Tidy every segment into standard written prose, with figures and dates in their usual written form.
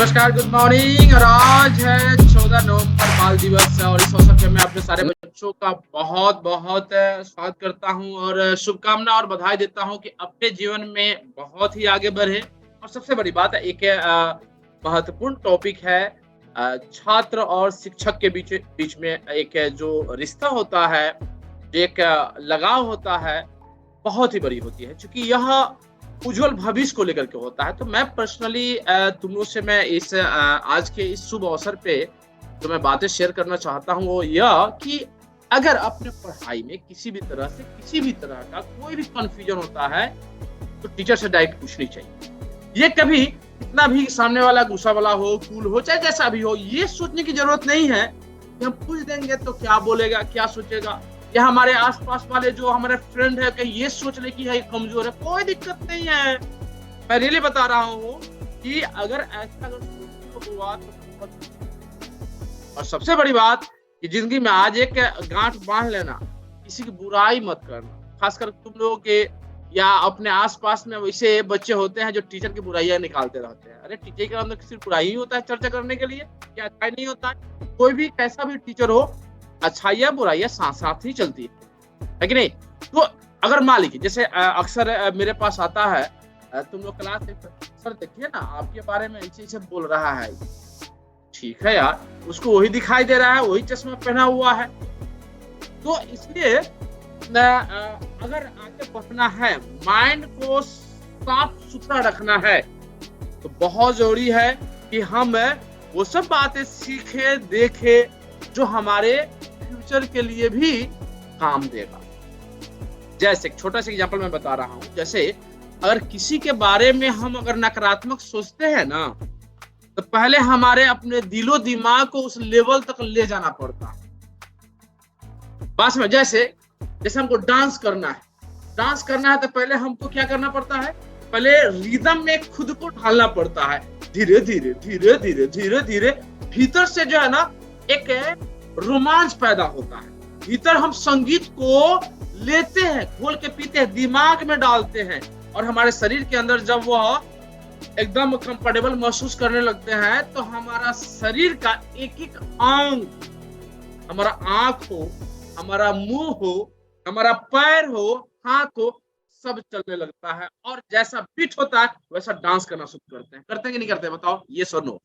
नमस्कार, good morning. और आज है 14 नवंबर, बाल दिवस है। और इस अवसर पे मैं अपने सारे बच्चों का बहुत बहुत स्वागत करता हूँ और शुभकामना और बधाई देता हूँ कि अपने जीवन में बहुत ही आगे बढ़े। और सबसे बड़ी बात है, एक महत्वपूर्ण टॉपिक है, छात्र और शिक्षक के बीच बीच में एक जो रिश्ता होता है, एक लगाव होता है, बहुत ही बड़ी होती है, क्योंकि यह उज्जवल भविष्य को लेकर के होता है। तो मैं पर्सनली तुम लोग से मैं इस आज के इस शुभ अवसर पे जो मैं बातें शेयर करना चाहता हूँ वो यह कि अगर अपने पढ़ाई में किसी भी तरह का कोई भी कंफ्यूजन होता है तो टीचर से डायरेक्ट पूछनी चाहिए। ये कभी कितना भी सामने वाला गुस्सा वाला हो, कूल हो, चाहे जैसा भी हो, ये सोचने की जरूरत नहीं है कि हम पूछ देंगे तो क्या बोलेगा, क्या सोचेगा, या हमारे आसपास वाले जो हमारे फ्रेंड है कहीं ये सोच ले कि है कमजोर है। कोई दिक्कत नहीं है, मैं रियली बता रहा हूँ कि अगर ऐसा हुआ तो। और सबसे बड़ी बात कि जिंदगी में आज एक गांठ बांध लेना, किसी की बुराई मत करना। खासकर तुम लोगों के या अपने आसपास में वैसे बच्चे होते हैं जो टीचर की बुराइयां निकालते रहते हैं। अरे टीचर के अंदर सिर्फ बुराई ही होता है चर्चा करने के लिए, क्या अच्छा नहीं होता है? कोई भी कैसा भी टीचर हो, अच्छाइयाँ बुराइयाँ साथ साथ ही चलती है कि नहीं? तो अगर मान लीजिए जैसे अक्सर मेरे पास आता है, तुम लोग क्लास में, सर देखिए ना आपके बारे में ऐसे बोल रहा है। ठीक है यार, उसको वही दिखाई दे रहा है, वही चश्मा पहना हुआ है। तो इसलिए अगर आगे बढ़ना है, माइंड को साफ सुथरा रखना है, तो बहुत जरूरी है कि हम वो सब बातें सीखे देखे जो हमारे फ्यूचर के लिए भी काम देगा। जैसे एक छोटा सा एग्जांपल मैं बता रहा हूँ, जैसे अगर किसी के बारे में हम अगर नकारात्मक सोचते हैं ना, तो पहले हमारे अपने दिलो दिमाग को उस लेवल तक ले जाना पड़ता है। बस में जैसे हमको डांस करना है तो पहले हमको क्या करना पड़ता है? पहले रिदम में खुद को ढालना पड़ता है। धीरे धीरे भीतर से जो है ना एक रोमांच पैदा होता है। भीतर हम संगीत को लेते हैं, घोल के पीते हैं, दिमाग में डालते हैं, और हमारे शरीर के अंदर जब वह एकदम कंफर्टेबल महसूस करने लगते हैं तो हमारा शरीर का एक एक अंग, हमारा आंख हो, हमारा मुंह हो, हमारा पैर हो, हाथ हो, सब चलने लगता है। और जैसा बीट होता है वैसा डांस करना शुरू करते हैं। करते हैं कि नहीं करते? बताओ, ये सो नो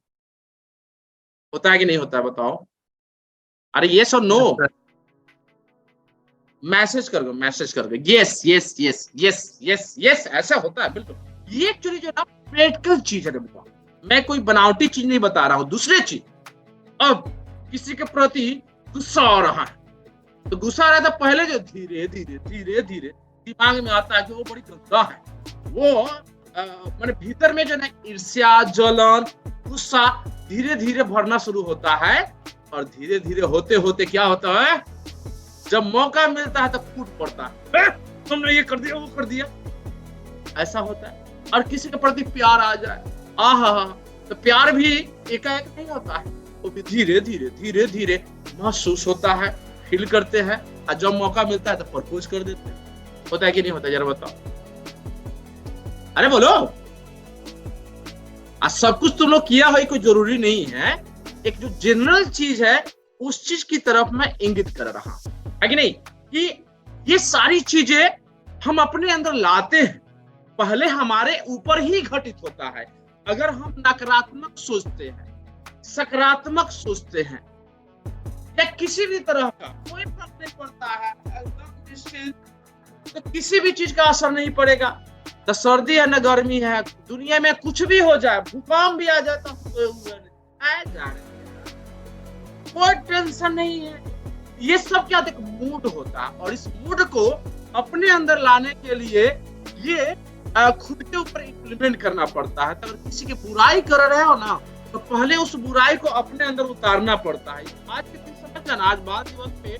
होता है कि नहीं होता है? बताओ, अरे ये सो नो, मैसेज कर दो, yes yes yes yes yes yes, ऐसा होता है बिल्कुल। ये एक्चुअली जो ना प्रैक्टिकल चीज है। बताओ, मैं कोई बनावटी चीज नहीं बता रहा हूँ, दूसरे चीज। अब किसी के प्रति गुस्सा आ रहा है, तो गुस्सा आ रहा था, पहले जो धीरे धीरे दिमाग में आता है कि वो बड़ी गंदा है, वो मैंने भीतर में जो ना ईर्ष्या, जलन, गुस्सा धीरे धीरे भरना शुरू होता है। और धीरे धीरे होते होते क्या होता है, जब मौका मिलता है तो फूट पड़ता है, तुमने ये कर दिया, वो कर दिया, ऐसा होता है। और किसी के प्रति प्यार आ जाए, आहा, तो प्यार भी एकाएक नहीं होता है, वो भी धीरे धीरे महसूस होता है, फील करते हैं, और जब मौका मिलता है तो प्रपोज कर देते हैं। होता है कि नहीं होता? जरा बताओ, अरे बोलो। सब कुछ तुम लोग किया हो कोई जरूरी नहीं है, एक जो जनरल चीज है उस चीज की तरफ मैं इंगित कर रहा हूं, है कि नहीं? कि ये सारी चीजें हम अपने अंदर लाते हैं, पहले हमारे ऊपर ही घटित होता है। अगर हम नकारात्मक सोचते हैं, सकारात्मक सोचते हैं, या किसी भी तरह का कोई फर्क नहीं पड़ता है, एकदम निश्चित, तो किसी भी चीज का असर नहीं पड़ेगा। तो सर्दी है न गर्मी है, दुनिया में कुछ भी हो जाए, भूकंप भी आ जाता, कोई टेंशन नहीं है। ये सब क्या देख मूड होता है, और इस मूड को अपने अंदर लाने के लिए ये खुद के ऊपर इम्प्लीमेंट करना पड़ता है। तो अगर किसी की बुराई कर रहे हो ना, तो पहले उस बुराई को अपने अंदर उतारना पड़ता है। आज के दिन समझ जाना, आज बाल दिवस पे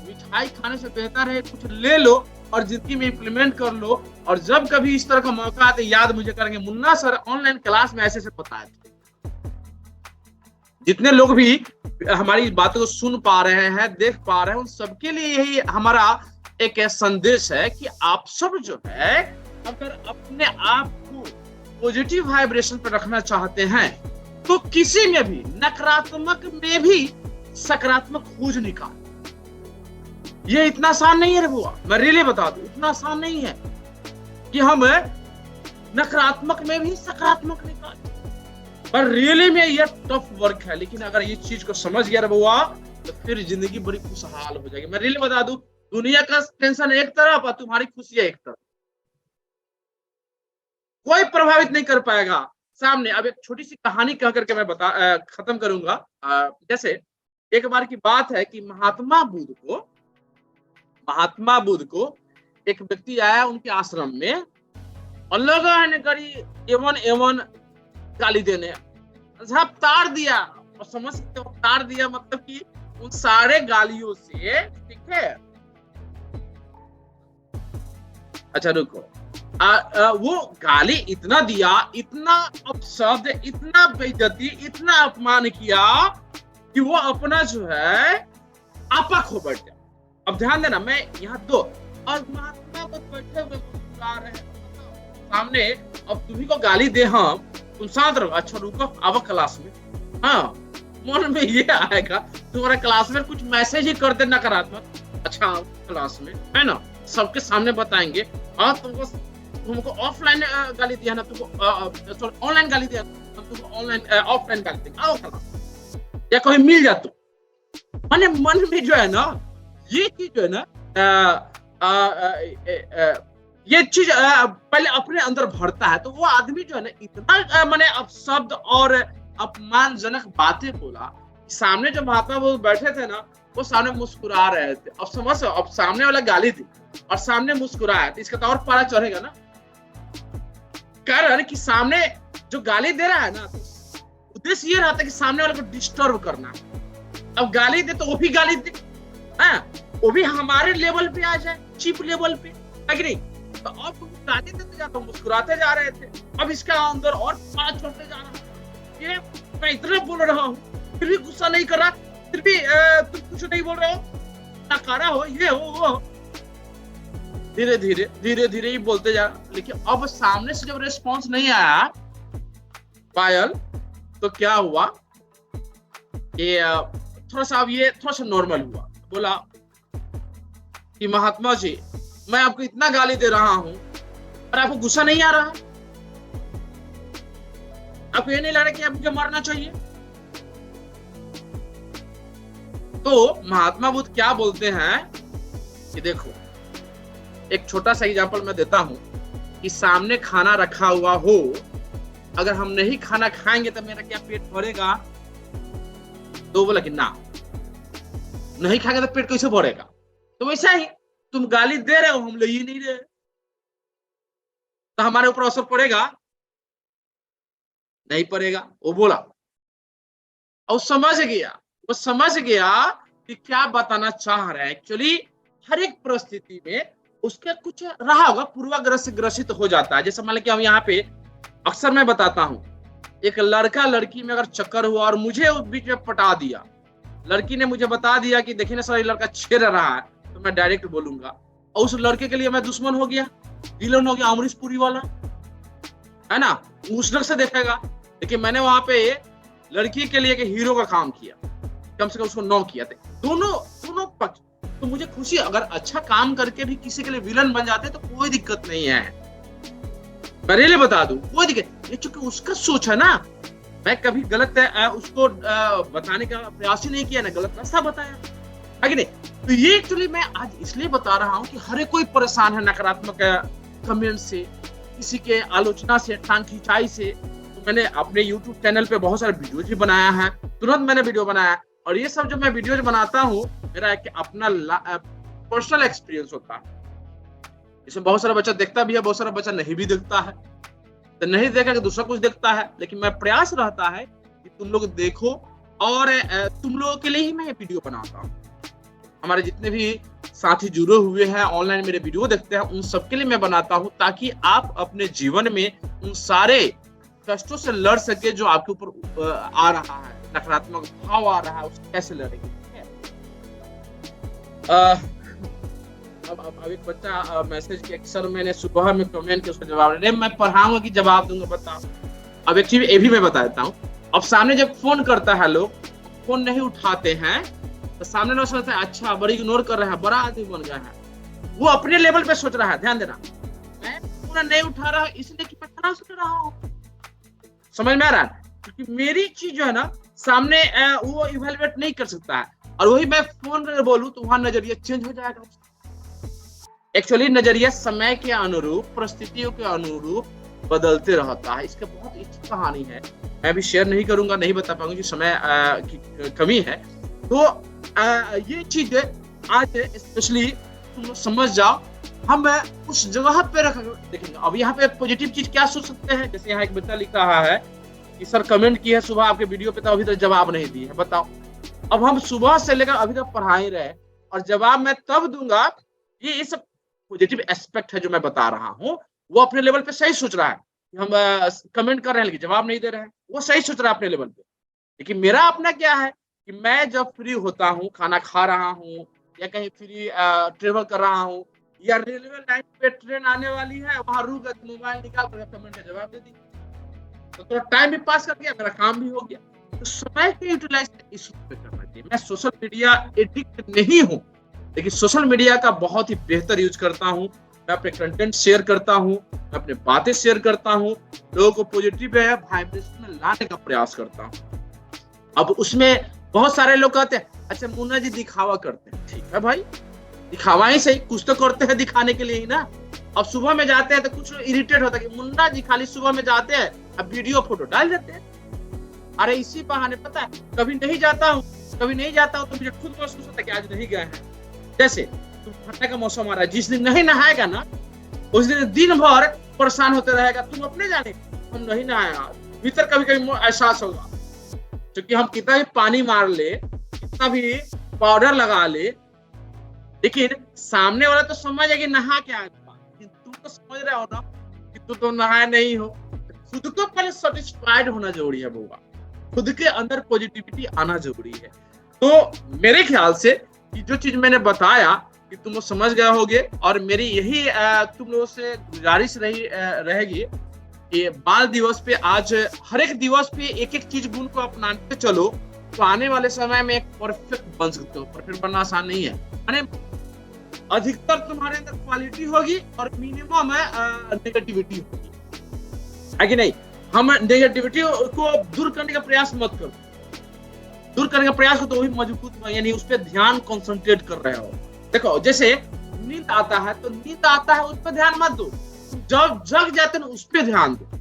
मिठाई खाने से बेहतर है कुछ ले लो और जिंदगी में इम्प्लीमेंट कर लो। और जब कभी इस तरह का मौका आते याद मुझे करेंगे, मुन्ना सर ऑनलाइन क्लास में ऐसे बताए थे। जितने लोग भी हमारी बातों को सुन पा रहे हैं, देख पा रहे हैं, उन सबके लिए यही हमारा एक संदेश है कि आप सब जो है, अगर अपने आप को पॉजिटिव वाइब्रेशन पर रखना चाहते हैं तो किसी में भी नकारात्मक में भी सकारात्मक खोज निकाल। ये इतना आसान नहीं है रे बुआ, मैं रियली बता दूं, इतना आसान नहीं है कि हम नकारात्मक में भी सकारात्मक निकाल। पर रियली में ये टफ वर्क है, लेकिन अगर ये चीज को समझ गया रे बुआ तो फिर जिंदगी बड़ी खुशहाल हो जाएगी। मैं रियली बता दूं, दुनिया का टेंशन एक तरफ और तुम्हारी खुशियां एक तरफ, कोई प्रभावित नहीं कर पाएगा सामने। अब एक छोटी सी कहानी कह करके मैं खत्म करूंगा। जैसे एक बार की बात है कि महात्मा बुद्ध को एक व्यक्ति आया उनके आश्रम में और लगा है करी एवन गाली देने, साहब तार दिया। और समझ सकते हो तार दिया मतलब कि उन सारे गालियों से, ठीक है। अच्छा रुको, वो गाली इतना दिया, इतना अपशब्द, इतना बेइज्जती, इतना अपमान किया कि वो अपना जो है आपा खो बैठ गया। अब ध्यान देना, मैं यहाँ दो और महात्मा बुद्ध बैठे हुए मुस्कुरा रहे हैं सामने। अब तुम्ही को गाली दे, हम तुम शांत रहो, अच्छा रुको आओ क्लास में। हाँ, मन में ये आएगा तुम्हारा क्लास में कुछ मैसेज ही कर दे नकारात्मक, अच्छा क्लास में है ना, सबके सामने बताएंगे। और तुमको ऑफलाइन गाली दिया ना, तुमको ऑनलाइन गाली दिया, तुमको ऑनलाइन ऑफलाइन गाली देंगे, आओ क्लास या कहीं मिल जा। तो मन में जो है ना ये चीज जो है ना ये चीज पहले अपने अंदर भरता है, तो वो आदमी जो है ना इतना मैंने अपशब्द और अपमानजनक बातें बोला, सामने जो महात्मा बुद्ध बैठे थे ना वो सामने मुस्कुरा रहे थे। अब समझ, अब सामने वाला गाली दी और सामने मुस्कुराया तो इसका तो और पारा चढ़ेगा ना। कारण कि सामने जो गाली दे रहा है ना, उद्देश्य ये रहता है कि सामने वाले को डिस्टर्ब करना। अब गाली दे तो वो भी गाली दे, वो भी हमारे लेवल पे आ जाए, चीप लेवल पे, है कि नहीं। तो अब तुम गाली देते जाते, मुस्कुराते जा रहे थे, अब इसका अंदर और पारा चढ़ते जा रहा है। ये मैं इतना बोल रहा हूँ फिर भी गुस्सा नहीं कर रहा, फिर भी तुम कुछ नहीं बोल रहे हो, नकारा हो, ये हो वो। धीरे धीरे ही बोलते जा। लेकिन अब सामने से जब रिस्पॉन्स नहीं आया पायल, तो क्या हुआ कि थोड़ा सा नॉर्मल हुआ। बोला कि महात्मा जी मैं आपको इतना गाली दे रहा हूं और आपको गुस्सा नहीं आ रहा, आपको ये नहीं लग रहा कि आपको मरना चाहिए। तो महात्मा बुद्ध क्या बोलते हैं कि देखो, एक छोटा सा एग्जांपल मैं देता हूं कि सामने खाना रखा हुआ हो, अगर हम नहीं खाना खाएंगे तो मेरा क्या पेट भरेगा? तो बोला कि ना, नहीं खाएंगे तो पेट कैसे भरेगा? तो वैसा ही तुम गाली दे रहे हो, हम ले ही नहीं रहे, तो हमारे ऊपर असर पड़ेगा? नहीं पड़ेगा। वो बोला और वो समझ गया कि क्या बताना चाह रहा है। एक्चुअली हर एक परिस्थिति में उसके कुछ रहा होगा, पूर्वाग्रह से ग्रसित हो जाता है। जैसे मान लीजिए हम यहाँ पे अक्सर मैं बताता हूँ, एक लड़का लड़की में अगर चक्कर हुआ और मुझे उस बीच में पटा दिया, लड़की ने मुझे बता दिया कि देखिए ना सर ये लड़का छेड़ रहा है, तो मैं डायरेक्ट बोलूंगा और उस लड़के के लिए मैं दुश्मन हो गया, विलन हो गया, अमरीश पुरी वाला, है ना, उस ढंग से देखेगा। लेकिन मैंने वहां पे लड़की के लिए एक हीरो का काम किया, कम से कम उसको 9 किया थे, दोनों पक्ष। तो मुझे खुशी, अगर अच्छा काम करके भी किसी के लिए विलन बन जाते तो कोई दिक्कत नहीं है, मैं रियली बता दूं, कोई दिक्कत। ये चूंकि उसका सोच है ना, मैं कभी गलत उसको बताने का प्रयास ही नहीं किया, ना गलत रास्ता बताया, है कि नहीं। तो ये एक्चुअली मैं आज इसलिए बता रहा हूं कि हर कोई परेशान है नकारात्मक कमेंट से, किसी के आलोचना से, टांग खिंचाई से। तो मैंने अपने YouTube चैनल पे बहुत सारे वीडियोज भी बनाया है, तुरंत मैंने वीडियो बनाया, और ये सब जो मैं वीडियोज बनाता हूँ मेरा एक अपना पर्सनल एक्सपीरियंस होता है। इसमें बहुत सारा बच्चा देखता भी है, बहुत सारा बच्चा नहीं भी देखता है, तो नहीं देखा कि दूसरा कुछ देखता है। लेकिन मैं प्रयास रहता है कि तुम लोग देखो, और तुम लोगों के लिए ही मैं ये वीडियो बनाता हूँ। हमारे जितने भी साथी जुड़े हुए हैं, ऑनलाइन मेरे वीडियो देखते हैं, उन सबके लिए मैं बनाता हूँ, ताकि आप अपने जीवन में उन सारे कष्टों से लड़ सके जो आपके ऊपर आ रहा है, नकारात्मक भाव आ रहा है, उससे कैसे लड़ेंगे। अब एक बच्चा मैसेज किया कि सर मैंने सुबह में कमेंट किया, उसका जवाब नहीं, मैं पढ़ाऊंगा कि जवाब दूंगा, बताओ। अब एक चीज ये भी मैं बता देता हूँ, अब सामने जब फोन करता है लोग, फोन नहीं उठाते हैं, तो सामने लोग सोचते हैं अच्छा बड़ी इग्नोर कर रहा है, बड़ा आदमी बन गया है। वो अपने लेवल पे सोच रहा है, ध्यान देना, मैं फोन नहीं उठा रहा इसलिए कि मैं खराब सोच रहा हूँ। समझ में आ रहा है? क्योंकि मेरी चीज जो है ना सामने वो इवेलुएट नहीं कर सकता है, और वही मैं फोन में बोलूं तो वहां नजरिया चेंज हो जाएगा। एक्चुअली नजरिया समय के अनुरूप, परिस्थितियों के अनुरूप बदलते रहता है। इसका बहुत अच्छी कहानी है, मैं भी शेयर नहीं करूंगा, नहीं बता पाऊंगा, समय की कमी है। तो ये चीज आज स्पेशली तुम समझ जाओ, हम उस जगह पे रख देखेंगे। अब यहाँ पे पॉजिटिव चीज क्या सोच सकते हैं, जैसे यहाँ एक बच्चा लिख रहा है कि सर कमेंट किया सुबह आपके वीडियो पे, तो अभी तक जवाब नहीं दिए, बताओ। अब हम सुबह से लेकर अभी तक पढ़ा ही रहे, और जवाब मैं तब दूंगा। ये इस पॉजिटिव एस्पेक्ट है जो मैं बता रहा हूँ। वो अपने लेवल पे सही सोच रहा है, हम कमेंट कर रहे हैं लेकिन जवाब नहीं दे रहे हैं, वो सही सोच रहा है अपने लेवल पे। लेकिन मेरा अपना क्या है कि मैं जब फ्री होता हूँ, खाना खा रहा हूँ, या कहीं फ्री ट्रेवल कर रहा हूँ, या रेलवे लाइन पे ट्रेन आने वाली है, वहां रुक गए, मोबाइल निकाल कर कमेंट का जवाब दे दी, तो थोड़ा टाइम भी पास कर दिया, मेरा काम भी हो गया। तो समय को यूटिलाइज इस पे करना चाहिए। मैं सोशल मीडिया एडिक्ट नहीं हूँ, लेकिन सोशल मीडिया का बहुत ही बेहतर यूज करता हूँ। मैं अपने कंटेंट शेयर करता हूँ, मैं अपने बातें शेयर करता हूँ, लोगों को पॉजिटिव है वाइब्रेशन में लाने का प्रयास करता हूँ। अब उसमें बहुत सारे लोग कहते हैं अच्छा मुन्ना जी दिखावा करते हैं, ठीक है भाई, दिखावा ही सही, कुछ तो करते हैं दिखाने के लिए ही ना। अब सुबह में जाते हैं तो कुछ इरिटेट होता है कि मुन्ना जी खाली सुबह में जाते हैं, अब वीडियो फोटो डाल देते हैं। अरे इसी बहाने पता है कभी नहीं जाता हूँ, कभी नहीं जाता हूँ तो मुझे खुद महसूस होता है कि आज नहीं गए हैं। जैसे ठंडा का मौसम आ रहा है, जिस दिन नहीं नहाएगा ना उस दिन भर परेशान होते रहेगा, तुम अपने जाने हम नहीं नहाया, भीतर कभी कभी एहसास होगा। क्योंकि हम कितना भी पानी मार ले, कितना भी पाउडर लगा ले, लेकिन सामने वाला तो समझ है कि नहा क्या है, तुम तो समझ रहे हो ना कि तुम तो नहाए नहीं हो। खुद को पहले सेटिस्फाइड होना जरूरी है बुआ, खुद के अंदर पॉजिटिविटी आना जरूरी है। तो मेरे ख्याल से कि जो चीज मैंने बताया कि तुम लोग समझ गए होगे, और मेरी यही तुम लोगों से गुजारिश रहेगी कि बाल दिवस पे आज हर एक दिवस पे एक एक चीज गुण को अपनाते चलो, तो आने वाले समय में एक परफेक्ट बन सकते हो। परफेक्ट बनना आसान नहीं है, यानी अधिकतर तुम्हारे अंदर क्वालिटी होगी और मिनिमम नेगेटिविटी होगी, है कि नहीं। हम नेगेटिविटी को दूर करने का प्रयास मत करो, दूर करने का प्रयास हो तो वही मजबूत, यानी उस पर ध्यान कंसंट्रेट कर रहे हो। देखो जैसे नींद आता है तो नींद आता है उस पर ध्यान मत दो, जब जग जाते ना उस पर ध्यान दो।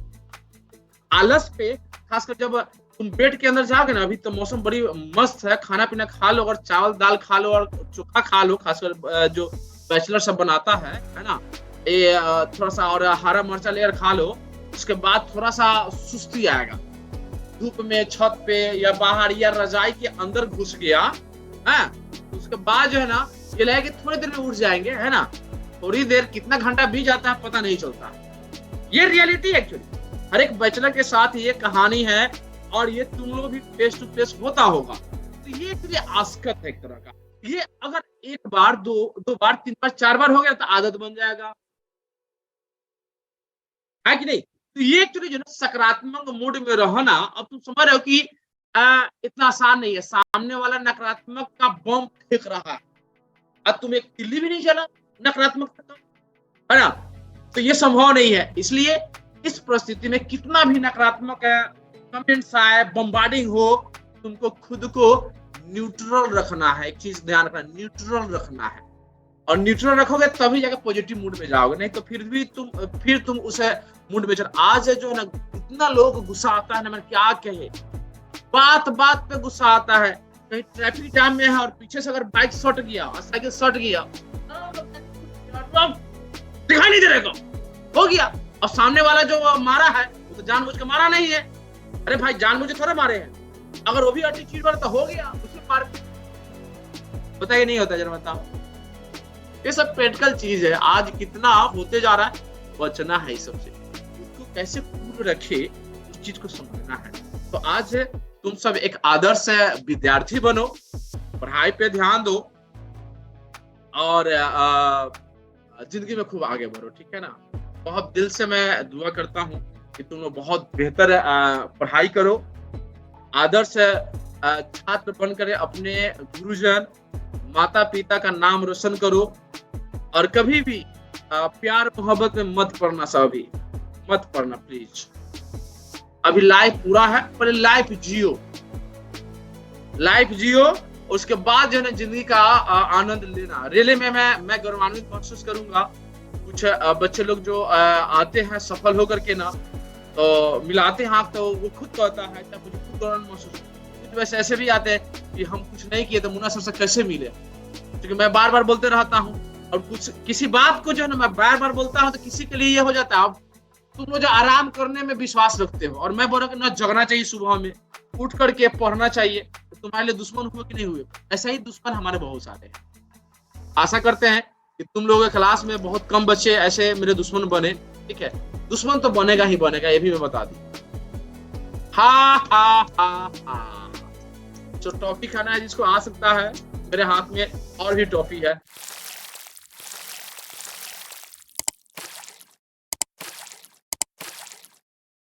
आलस पे खासकर जब तुम बेड के अंदर जाओगे ना, अभी तो मौसम बड़ी मस्त है, खाना पीना खा लो, और चावल दाल खा लो और चोखा खा लो, खासकर जो बैचलर सब बनाता है ना, ये थोड़ा सा और हरा मिर्चा लेकर खा लो। उसके बाद थोड़ा सा सुस्ती आएगा, धूप में छत पे या बाहर या रजाई के अंदर घुस गया है, उसके बाद जो है ना ये लगे कि थोड़ी देर में उठ जाएंगे, है ना, थोड़ी देर कितना घंटा बीत जाता है पता नहीं चलता। ये रियलिटी एक्चुअली हर एक बैचलर के साथ ये कहानी है, और ये तुम लोग भी फेस टू फेस होता होगा। तो ये एक्चुअली आस्कत है एक तरह का। ये अगर एक बार दो बार 3 बार 4 बार हो गया तो आदत बन जाएगा, है कि नहीं। तो ये एक्चुअली जो है सकारात्मक मूड में रहना, अब तुम समझ रहे हो कि इतना आसान नहीं है। सामने वाला नकारात्मक का बम फेंक रहा है, अब तुम एक तिल्ली भी नहीं चला नकारात्मक, है ना, तो ये संभव नहीं है। इसलिए इस परिस्थिति में कितना भी नकारात्मक कमेंट्स आए, बम्बार्डिंग हो, तुमको खुद को न्यूट्रल रखना है। एक चीज ध्यान रखना, न्यूट्रल रखना है, और न्यूट्रल रखोगे तभी जाकर पॉजिटिव मूड में जाओगे, नहीं तो फिर तुम उस मूड में चल। आज है जो है ना इतना लोग गुस्सा आता है ना, मैं क्या कहे, बात बात पे गुस्सा आता है। कहीं ट्रैफिक जाम में है और पीछे से अगर बाइक सट गया और साइकिल सट गया, दिखाई नहीं दे रहेगा, हो गया। और सामने वाला जो मारा है वो तो जानबूझ के मारा नहीं है, अरे भाई जानबूझ के थोड़ा मारे हैं, अगर वो भी एटीट्यूड वाला तो हो गया, उसे मार बताइए, नहीं होता जरा बताओ। ये सब प्रैक्टिकल चीज है, आज कितना होते जा रहा है, बचना है इस सबसे, इसको कैसे कूल रखे उस चीज को समझना है। तो आज तुम सब एक आदर्श विद्यार्थी बनो, पढ़ाई पे ध्यान दो, और जिंदगी में खूब आगे बढ़ो, ठीक है ना। बहुत दिल से मैं दुआ करता हूँ कि तुम लोग बहुत बेहतर पढ़ाई करो, आदर्श छात्र बनकर अपने गुरुजन माता पिता का नाम रोशन करो और कभी भी प्यार मोहब्बत में मत पड़ना, सभी मत पड़ना प्लीज। अभी लाइफ पूरा है, पहले लाइफ जियो, लाइफ जियो, उसके बाद जो है ना जिंदगी का आनंद लेना। रियली में मैं गौरवान्वित महसूस करूंगा। कुछ बच्चे लोग जो आते हैं सफल होकर के ना, तो मिलाते हैं हाथ, तो वो खुद कहता है कि मुझे खुद गौरवान्वित महसूस। कुछ वैसे ऐसे भी आते हैं कि हम कुछ नहीं किए तो मुन्ना सर से कैसे मिले, क्योंकि मैं बार बार बोलते रहता हूँ और कुछ किसी बात को जो है ना मैं बार बार बोलता हूँ तो किसी के लिए ये हो जाता है। अब तुम लोग जो आराम करने में विश्वास रखते हो और मैं बोल रहा हूँ कि ना जगना चाहिए, सुबह में उठ करके पढ़ना चाहिए, तो तुम्हारे लिए दुश्मन हुए कि नहीं हुए, ऐसा ही दुश्मन हमारे बहुत सारे हैं। आशा करते हैं कि तुम लोगों के क्लास में बहुत कम बच्चे ऐसे मेरे दुश्मन बने, ठीक है। दुश्मन तो बनेगा ही बनेगा, ये भी मैं बता दी। जो टॉफी खाना है जिसको आ सकता है, मेरे हाथ में और भी टॉफी है।